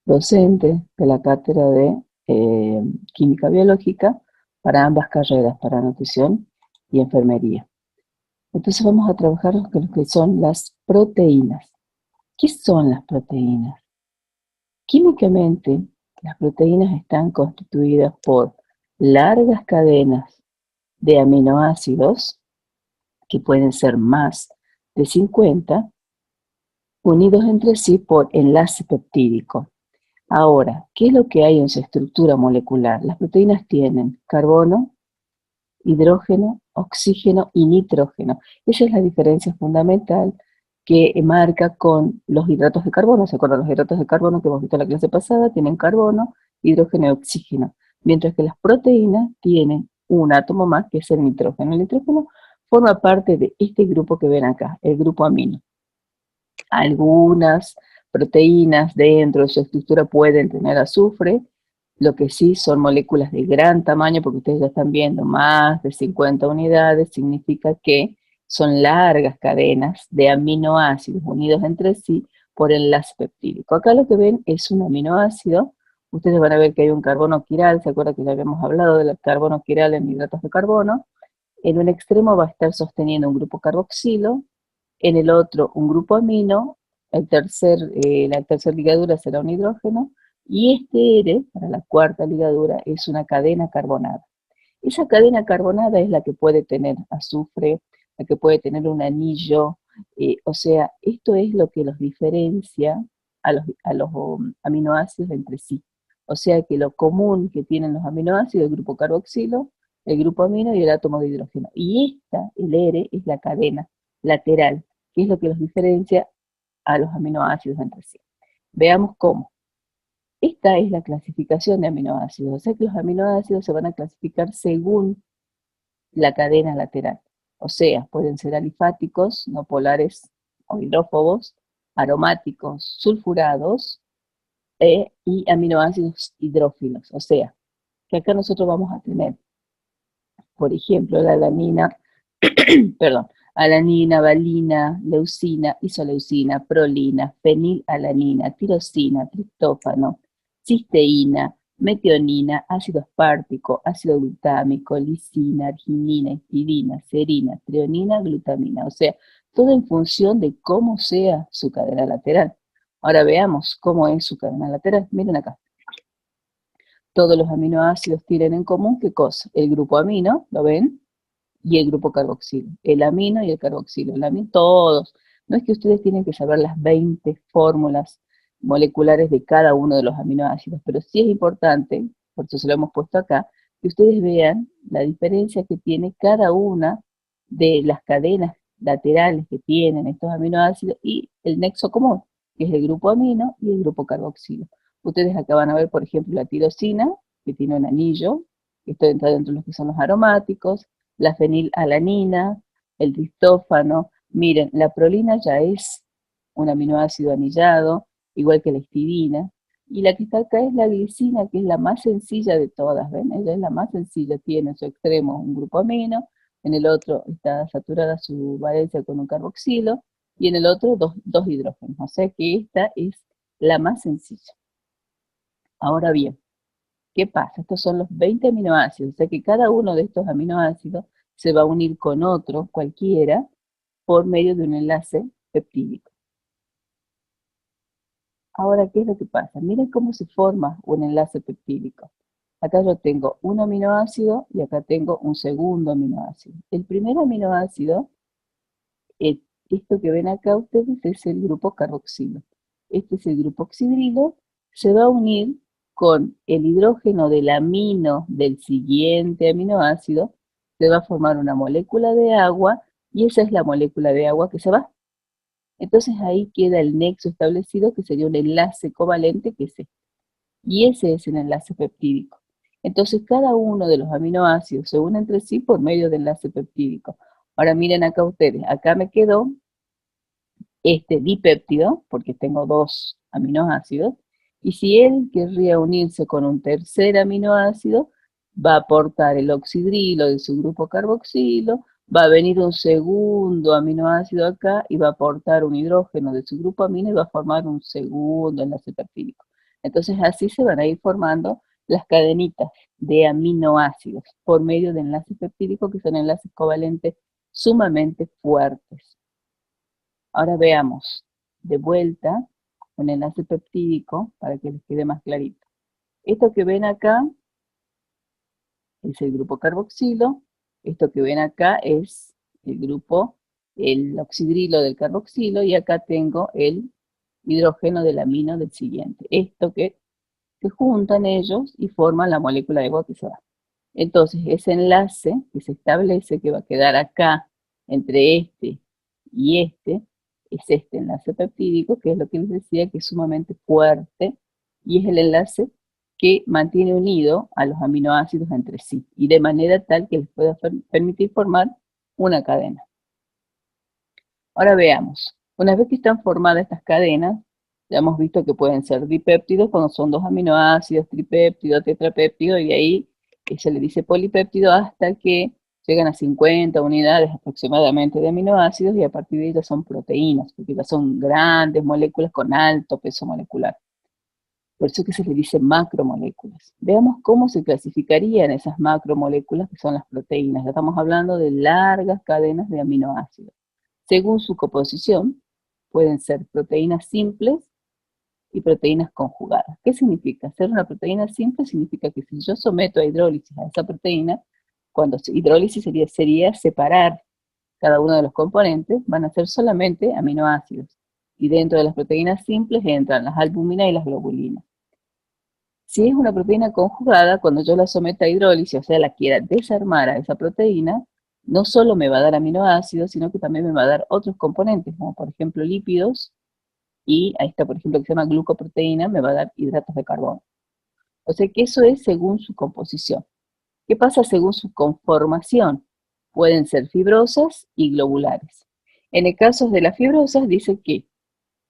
docente de la cátedra de Química Biológica para ambas carreras, para nutrición y enfermería. Entonces vamos a trabajar con lo que son las proteínas. ¿Qué son las proteínas? Químicamente, las proteínas están constituidas por largas cadenas de aminoácidos, que pueden ser más de 50, unidos entre sí por enlace peptídico. Ahora, ¿qué es lo que hay en su estructura molecular? Las proteínas tienen carbono, hidrógeno, oxígeno y nitrógeno. Esa es la diferencia fundamental que marca con los hidratos de carbono. ¿Se acuerdan? Los hidratos de carbono que hemos visto en la clase pasada tienen carbono, hidrógeno y oxígeno, mientras que las proteínas tienen un átomo más, que es el nitrógeno. El nitrógeno forma parte de este grupo que ven acá, el grupo amino. Algunas proteínas dentro de su estructura pueden tener azufre, lo que sí son moléculas de gran tamaño, porque ustedes ya están viendo más de 50 unidades, significa que son largas cadenas de aminoácidos unidos entre sí por enlace peptídico. Acá lo que ven es un aminoácido. Ustedes van a ver que hay un carbono quiral, ¿se acuerdan que ya habíamos hablado del carbono quiral en hidratos de carbono? En un extremo va a estar sosteniendo un grupo carboxilo, en el otro un grupo amino, la tercera ligadura será un hidrógeno, y este R, para la cuarta ligadura, es una cadena carbonada. Esa cadena carbonada es la que puede tener azufre, la que puede tener un anillo, o sea, esto es lo que los diferencia a los aminoácidos entre sí. O sea que lo común que tienen los aminoácidos, el grupo carboxilo, el grupo amino y el átomo de hidrógeno. Y esta, el R, es la cadena lateral, que es lo que los diferencia a los aminoácidos entre sí. Veamos cómo. Esta es la clasificación de aminoácidos, o sea que los aminoácidos se van a clasificar según la cadena lateral. O sea, pueden ser alifáticos, no polares o hidrófobos, aromáticos, sulfurados y aminoácidos hidrófilos. O sea, que acá nosotros vamos a tener, por ejemplo, la alanina, perdón, alanina, valina, leucina, isoleucina, prolina, fenilalanina, tirosina, triptófano, cisteína, metionina, ácido aspartico, ácido glutámico, lisina, arginina, histidina, serina, treonina, glutamina. O sea, todo en función de cómo sea su cadena lateral. Ahora veamos cómo es su cadena lateral. Miren acá. Todos los aminoácidos tienen en común, ¿qué cosa? El grupo amino, ¿lo ven? Y el grupo carboxilo. El amino y el carboxilo. El amino, todos. No es que ustedes tienen que saber las 20 fórmulas moleculares de cada uno de los aminoácidos, pero sí es importante, por eso se lo hemos puesto acá, que ustedes vean la diferencia que tiene cada una de las cadenas laterales que tienen estos aminoácidos y el nexo común, que es el grupo amino y el grupo carboxilo. Ustedes acá van a ver, por ejemplo, la tirosina, que tiene un anillo, que está dentro de los que son los aromáticos, la fenilalanina, el triptófano. Miren, la prolina ya es un aminoácido anillado, igual que la histidina, y la que está acá es la glicina, que es la más sencilla de todas, ¿ven? Ella es la más sencilla, tiene en su extremo un grupo amino, en el otro está saturada su valencia con un carboxilo, y en el otro dos hidrógenos, o sea que esta es la más sencilla. Ahora bien, ¿qué pasa? Estos son los 20 aminoácidos, o sea que cada uno de estos aminoácidos se va a unir con otro, cualquiera, por medio de un enlace peptídico. Ahora, ¿qué es lo que pasa? Miren cómo se forma un enlace peptídico. Acá yo tengo un aminoácido y acá tengo un segundo aminoácido. El primer aminoácido, eh, esto que ven acá ustedes, es el grupo carboxilo. Este es el grupo oxidrilo, se va a unir con el hidrógeno del amino del siguiente aminoácido, se va a formar una molécula de agua y esa es la molécula de agua que se va. Entonces ahí queda el nexo establecido que sería un enlace covalente que es este. Y ese es el enlace peptídico. Entonces cada uno de los aminoácidos se une entre sí por medio del enlace peptídico. Ahora miren acá ustedes, acá me quedó este dipéptido, porque tengo dos aminoácidos, y si él querría unirse con un tercer aminoácido, va a aportar el oxidrilo de su grupo carboxilo, va a venir un segundo aminoácido acá y va a aportar un hidrógeno de su grupo amino y va a formar un segundo enlace peptídico. Entonces así se van a ir formando las cadenitas de aminoácidos por medio de enlaces peptídicos que son enlaces covalentes sumamente fuertes. Ahora veamos de vuelta un enlace peptídico para que les quede más clarito. Esto que ven acá es el grupo carboxilo, esto que ven acá es el grupo, el oxidrilo del carboxilo, y acá tengo el hidrógeno del amino del siguiente. Esto que se juntan ellos y forman la molécula de agua que se va. Entonces, ese enlace que se establece, que va a quedar acá entre este y este, es este enlace peptídico, que es lo que les decía, que es sumamente fuerte, y es el enlace que mantiene unido a los aminoácidos entre sí, y de manera tal que les pueda permitir formar una cadena. Ahora veamos, una vez que están formadas estas cadenas, ya hemos visto que pueden ser dipéptidos cuando son dos aminoácidos, tripéptido, tetrapéptido, y ahí se le dice polipéptido hasta que llegan a 50 unidades aproximadamente de aminoácidos, y a partir de ahí ya son proteínas, porque ya son grandes moléculas con alto peso molecular. Por eso que se le dice macromoléculas. Veamos cómo se clasificarían esas macromoléculas que son las proteínas. Ya estamos hablando de largas cadenas de aminoácidos. Según su composición, pueden ser proteínas simples y proteínas conjugadas. ¿Qué significa? Ser una proteína simple significa que si yo someto a hidrólisis a esa proteína, cuando hidrólisis sería separar cada uno de los componentes, van a ser solamente aminoácidos. Y dentro de las proteínas simples entran las albuminas y las globulinas. Si es una proteína conjugada, cuando yo la someta a hidrólisis, o sea, la quiera desarmar a esa proteína, no solo me va a dar aminoácidos, sino que también me va a dar otros componentes, como por ejemplo lípidos, y ahí está, por ejemplo, que se llama glucoproteína, me va a dar hidratos de carbono. O sea que eso es según su composición. ¿Qué pasa según su conformación? Pueden ser fibrosas y globulares. En el caso de las fibrosas, dice que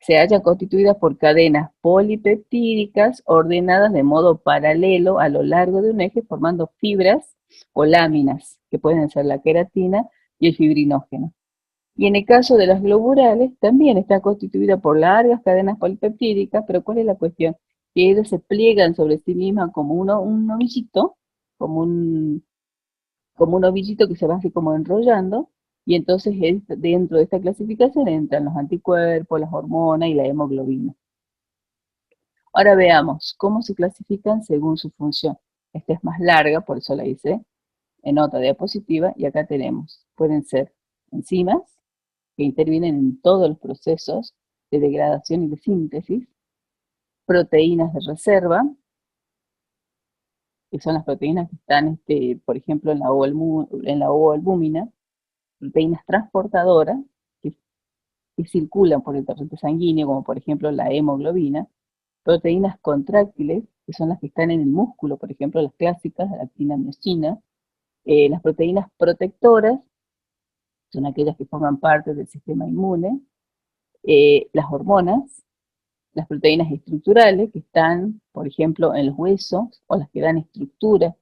se hallan constituidas por cadenas polipeptídicas ordenadas de modo paralelo a lo largo de un eje, formando fibras o láminas, que pueden ser la queratina y el fibrinógeno. Y en el caso de las globulares, también está constituida por largas cadenas polipeptídicas, pero ¿cuál es la cuestión? Que ellas se pliegan sobre sí mismas como un ovillito, como un ovillito que se va así como enrollando, y entonces dentro de esta clasificación entran los anticuerpos, las hormonas y la hemoglobina. Ahora veamos cómo se clasifican según su función. Esta es más larga, por eso la hice en otra diapositiva, y acá tenemos, pueden ser enzimas, que intervienen en todos los procesos de degradación y de síntesis, proteínas de reserva, que son las proteínas que están, por ejemplo, en la ovoalbúmina, proteínas transportadoras, que, que circulan por el torrente sanguíneo, como por ejemplo la hemoglobina, proteínas contráctiles, que son las que están en el músculo, por ejemplo, las clásicas, la actina, miosina, las proteínas protectoras, son aquellas que forman parte del sistema inmune, las hormonas, las proteínas estructurales que están, por ejemplo, en los huesos o las que dan estructura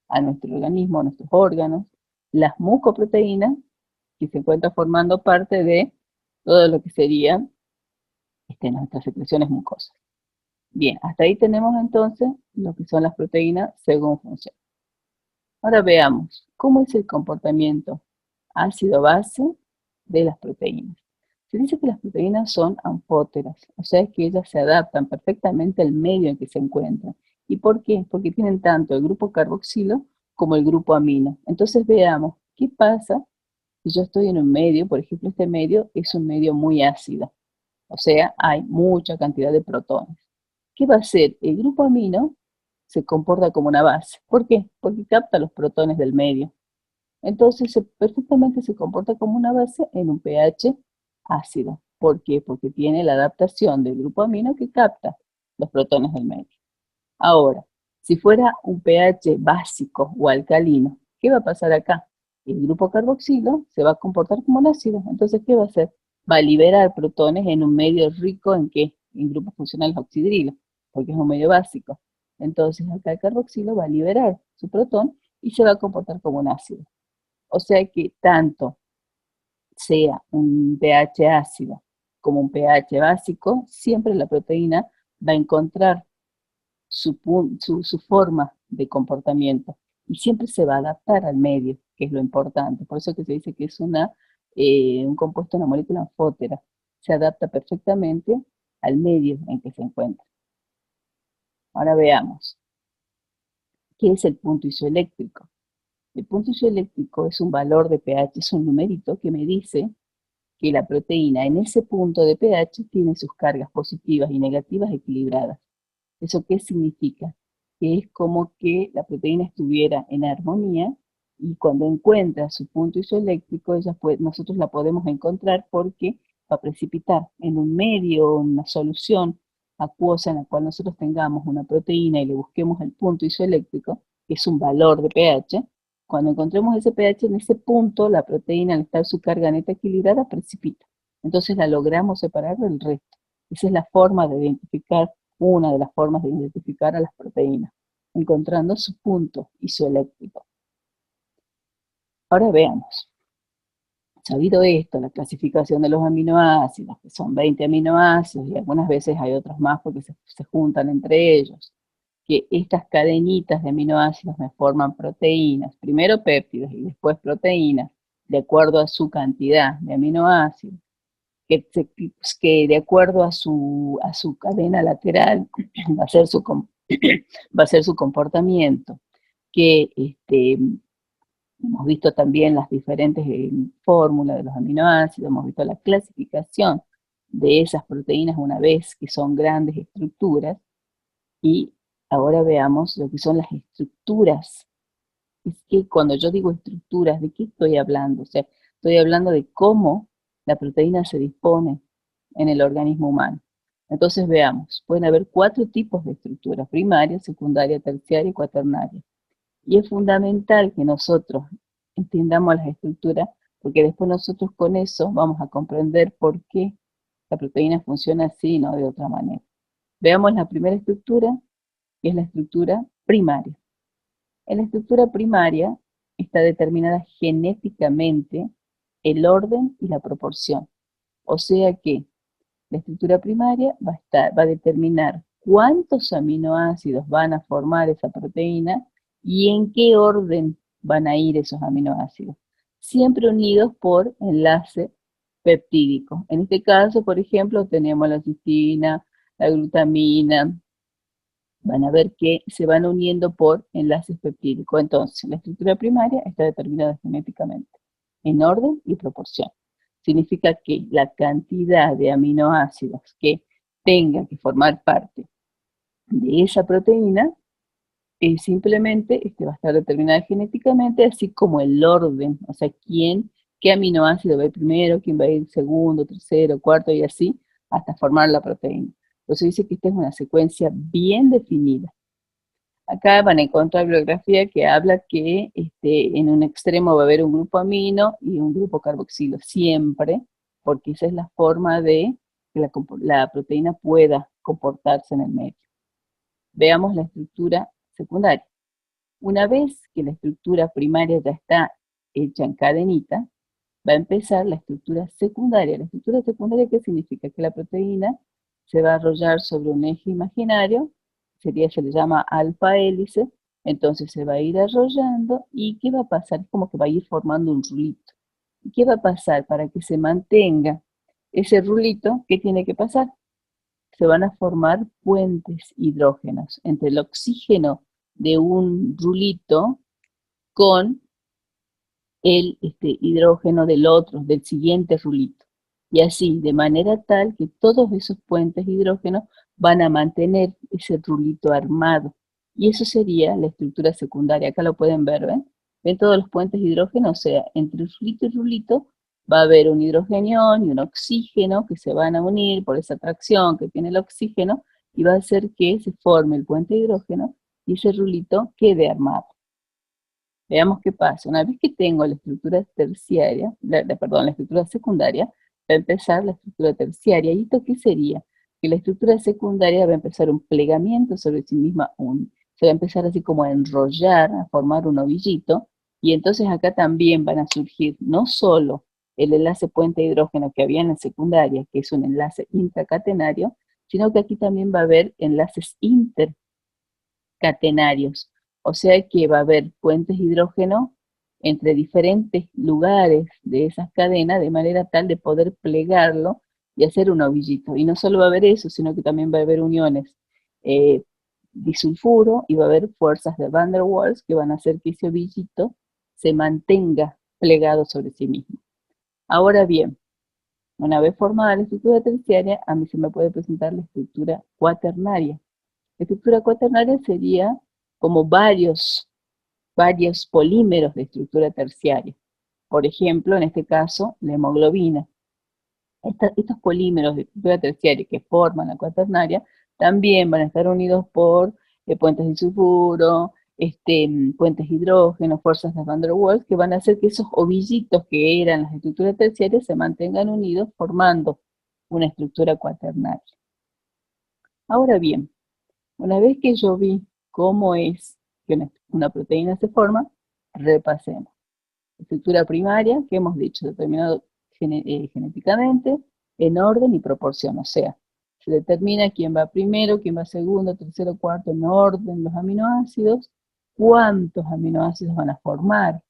a nuestro organismo, a nuestros órganos, las mucoproteínas que se encuentran formando parte de todo lo que serían nuestras secreciones mucosas. Bien, hasta ahí tenemos entonces lo que son las proteínas según función. Ahora veamos cómo es el comportamiento ácido-base de las proteínas. Se dice que las proteínas son ampóteras, o sea que ellas se adaptan perfectamente al medio en que se encuentran. ¿Y por qué? Porque tienen tanto el grupo carboxilo como el grupo amino. Entonces veamos, ¿qué pasa si yo estoy en un medio? Por ejemplo, este medio es un medio muy ácido, o sea, hay mucha cantidad de protones. ¿Qué va a hacer? El grupo amino se comporta como una base. ¿Por qué? Porque capta los protones del medio. Entonces, perfectamente se comporta como una base en un pH ácido. ¿Por qué? Porque tiene la adaptación del grupo amino que capta los protones del medio. Ahora, si fuera un pH básico o alcalino, ¿qué va a pasar acá? El grupo carboxilo se va a comportar como un ácido. Entonces, ¿qué va a hacer? Va a liberar protones en un medio rico en ¿qué? En grupos funcionales oxidrilos, porque es un medio básico. Entonces, acá el carboxilo va a liberar su protón y se va a comportar como un ácido. O sea que tanto sea un pH ácido como un pH básico, siempre la proteína va a encontrar su forma de comportamiento. Y siempre se va a adaptar al medio, que es lo importante. Por eso que se dice que es un compuesto, una molécula anfótera. Se adapta perfectamente al medio en que se encuentra. Ahora veamos, ¿qué es el punto isoeléctrico? El punto isoeléctrico es un valor de pH, es un numerito que me dice que la proteína en ese punto de pH tiene sus cargas positivas y negativas equilibradas. ¿Eso qué significa? Que es como que la proteína estuviera en armonía y cuando encuentra su punto isoeléctrico, nosotros la podemos encontrar porque va a precipitar en un medio, en una solución acuosa en la cual nosotros tengamos una proteína y le busquemos el punto isoeléctrico, que es un valor de pH. Cuando encontremos ese pH en ese punto, la proteína al estar su carga neta equilibrada precipita. Entonces la logramos separar del resto. Esa es la forma de identificar, una de las formas de identificar a las proteínas, encontrando su punto isoeléctrico. Ahora veamos. Sabido esto, la clasificación de los aminoácidos, que son 20 aminoácidos y algunas veces hay otros más porque se juntan entre ellos, que estas cadenitas de aminoácidos me forman proteínas, primero péptidos y después proteínas, de acuerdo a su cantidad de aminoácidos, que de acuerdo a su cadena lateral va a ser va a ser su comportamiento, que hemos visto también las diferentes fórmulas de los aminoácidos, hemos visto la clasificación de esas proteínas una vez que son grandes estructuras, y ahora veamos lo que son las estructuras. Es que cuando yo digo estructuras, ¿de qué estoy hablando? O sea, estoy hablando de cómo la proteína se dispone en el organismo humano. Entonces veamos, pueden haber 4 tipos de estructuras: primaria, secundaria, terciaria y cuaternaria. Y es fundamental que nosotros entendamos las estructuras, porque después nosotros con eso vamos a comprender por qué la proteína funciona así y no de otra manera. Veamos la primera estructura, que es la estructura primaria. En la estructura primaria está determinada genéticamente el orden y la proporción. O sea que la estructura primaria va a determinar cuántos aminoácidos van a formar esa proteína y en qué orden van a ir esos aminoácidos, siempre unidos por enlace peptídico. En este caso, por ejemplo, tenemos la cistina, la glutamina. Van a ver que se van uniendo por enlaces peptídicos. Entonces, la estructura primaria está determinada genéticamente, en orden y proporción. Significa que la cantidad de aminoácidos que tenga que formar parte de esa proteína simplemente va a estar determinada genéticamente, así como el orden, o sea, qué aminoácido va a ir primero, quién va a ir segundo, tercero, cuarto y así, hasta formar la proteína. Por eso dice que esta es una secuencia bien definida. Acá van a encontrar bibliografía que habla que en un extremo va a haber un grupo amino y un grupo carboxilo, siempre, porque esa es la forma de que la proteína pueda comportarse en el medio. Veamos la estructura secundaria. Una vez que la estructura primaria ya está hecha en cadenita, va a empezar la estructura secundaria. ¿La estructura secundaria qué significa? Que la proteína se va a arrollar sobre un eje imaginario, se le llama alfa hélice, entonces se va a ir arrollando, y ¿qué va a pasar? Es como que va a ir formando un rulito. ¿Y qué va a pasar? Para que se mantenga ese rulito, ¿qué tiene que pasar? Se van a formar puentes hidrógenos entre el oxígeno de un rulito con el hidrógeno del otro, del siguiente rulito. Y así, de manera tal que todos esos puentes de hidrógeno van a mantener ese rulito armado. Y eso sería la estructura secundaria. Acá lo pueden ver, ¿ven? ¿Ven todos los puentes de hidrógeno? O sea, entre rulito y rulito va a haber un hidrogenión y un oxígeno que se van a unir por esa atracción que tiene el oxígeno, y va a hacer que se forme el puente de hidrógeno y ese rulito quede armado. Veamos qué pasa. Una vez que tengo la estructura terciaria, la estructura secundaria, va a empezar la estructura terciaria. ¿Y esto qué sería? Que la estructura secundaria va a empezar un plegamiento sobre sí misma, se va a empezar así como a enrollar, a formar un ovillito, y entonces acá también van a surgir no solo el enlace puente de hidrógeno que había en la secundaria, que es un enlace intracatenario, sino que aquí también va a haber enlaces catenarios. O sea que va a haber puentes de hidrógeno entre diferentes lugares de esas cadenas, de manera tal de poder plegarlo y hacer un ovillito. Y no solo va a haber eso, sino que también va a haber uniones disulfuro y va a haber fuerzas de Van der Waals que van a hacer que ese ovillito se mantenga plegado sobre sí mismo. Ahora bien, una vez formada la estructura terciaria, a mí se me puede presentar la estructura cuaternaria. La estructura cuaternaria sería como varios polímeros de estructura terciaria. Por ejemplo, en este caso, la hemoglobina. Estos polímeros de estructura terciaria que forman la cuaternaria también van a estar unidos por puentes de sulfuro, puentes de hidrógeno, fuerzas de Van der Waals, que van a hacer que esos ovillitos que eran las estructuras terciarias se mantengan unidos formando una estructura cuaternaria. Ahora bien, una vez que yo vi cómo es que una proteína se forma, repasemos. Estructura primaria, que hemos dicho, determinado genéticamente, en orden y proporción, o sea, se determina quién va primero, quién va segundo, tercero, cuarto, en orden los aminoácidos, cuántos aminoácidos van a formar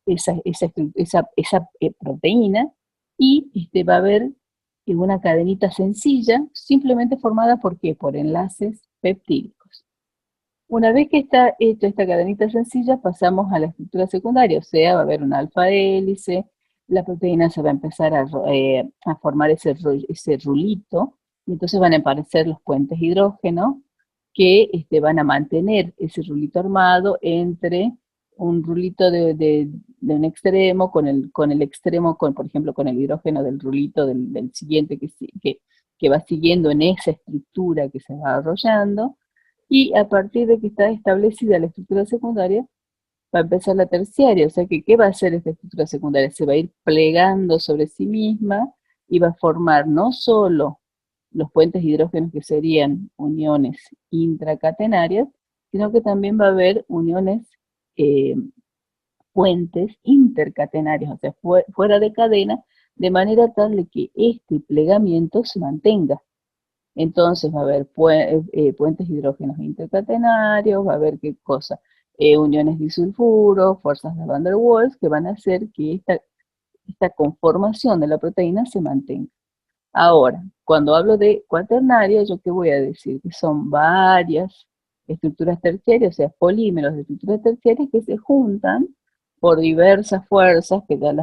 esa proteína, y va a haber una cadenita sencilla, simplemente formada ¿por qué? Por enlaces peptídicos. Una vez que está hecha esta cadenita sencilla, pasamos a la estructura secundaria, o sea, va a haber una alfa hélice, la proteína se va a empezar a formar ese rulito, y entonces van a aparecer los puentes hidrógeno que van a mantener ese rulito armado entre un rulito de un extremo con el extremo, por ejemplo, con el hidrógeno del rulito del siguiente que va siguiendo en esa estructura que se va desarrollando. Y a partir de que está establecida la estructura secundaria, va a empezar la terciaria. O sea que, ¿qué va a hacer esta estructura secundaria? Se va a ir plegando sobre sí misma y va a formar no solo los puentes hidrógenos que serían uniones intracatenarias, sino que también va a haber uniones, puentes intercatenarios, o sea, fuera de cadena, de manera tal de que este plegamiento se mantenga. Entonces va a haber puentes hidrógenos intercatenarios, va a haber qué cosa, uniones disulfuro, fuerzas de Van der Waals, que van a hacer que esta conformación de la proteína se mantenga. Ahora, cuando hablo de cuaternaria, ¿yo qué voy a decir? Que son varias estructuras terciarias, o sea, polímeros de estructuras terciarias que se juntan por diversas fuerzas, que ya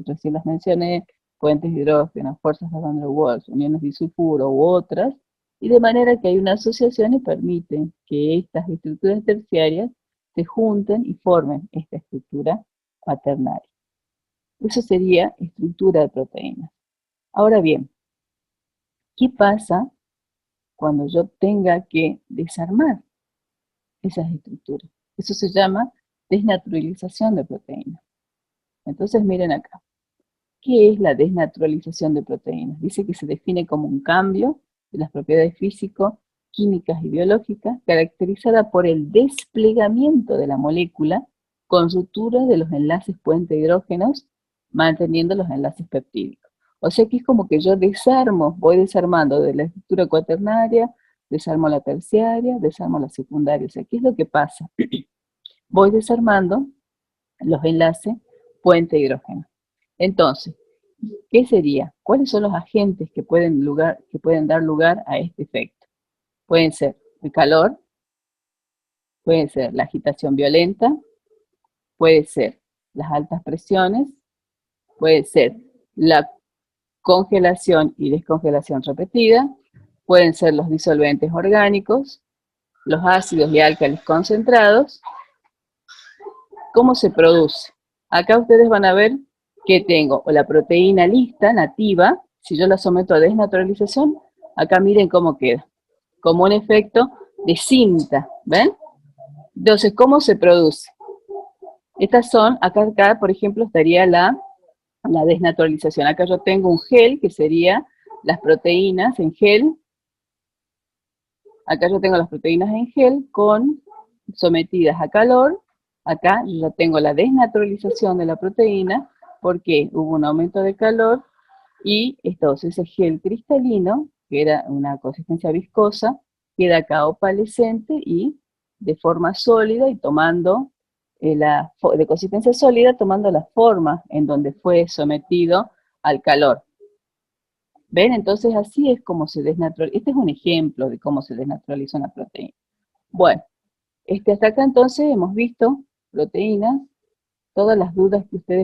recién las mencioné, puentes de hidrógeno, fuerzas de Van der Waals, uniones disulfuro u otras, y de manera que hay una asociación y permiten que estas estructuras terciarias se junten y formen esta estructura cuaternaria. Eso sería estructura de proteínas. Ahora bien, ¿qué pasa cuando yo tenga que desarmar esas estructuras? Eso se llama desnaturalización de proteínas. Entonces miren acá, ¿qué es la desnaturalización de proteínas? Dice que se define como un cambio de las propiedades físico, químicas y biológicas caracterizada por el desplegamiento de la molécula con ruptura de los enlaces puente hidrógenos, manteniendo los enlaces peptídicos. O sea que es como que yo voy desarmando de la estructura cuaternaria, desarmo la terciaria, desarmo la secundaria. O sea, ¿qué es lo que pasa? Voy desarmando los enlaces puente hidrógeno. Entonces, ¿qué sería? ¿Cuáles son los agentes que pueden dar lugar a este efecto? Pueden ser el calor, puede ser la agitación violenta, puede ser las altas presiones, puede ser la congelación y descongelación repetida, pueden ser los disolventes orgánicos, los ácidos y álcalis concentrados. ¿Cómo se produce? Acá ustedes van a ver que tengo la proteína lista, nativa. Si yo la someto a desnaturalización, acá miren cómo queda, como un efecto de cinta, ¿ven? Entonces, ¿cómo se produce? Estas son, acá por ejemplo, estaría la desnaturalización. Acá yo tengo un gel, que sería las proteínas en gel. Acá yo tengo las proteínas en gel sometidas a calor. Acá yo tengo la desnaturalización de la proteína, porque hubo un aumento de calor, y entonces ese gel cristalino, que era una consistencia viscosa, queda acá opalescente y de forma sólida y tomando de consistencia sólida, tomando la forma en donde fue sometido al calor. ¿Ven? Entonces así es como se desnaturaliza. Este es un ejemplo de cómo se desnaturaliza una proteína. Bueno, hasta acá entonces hemos visto proteínas. Todas las dudas que ustedes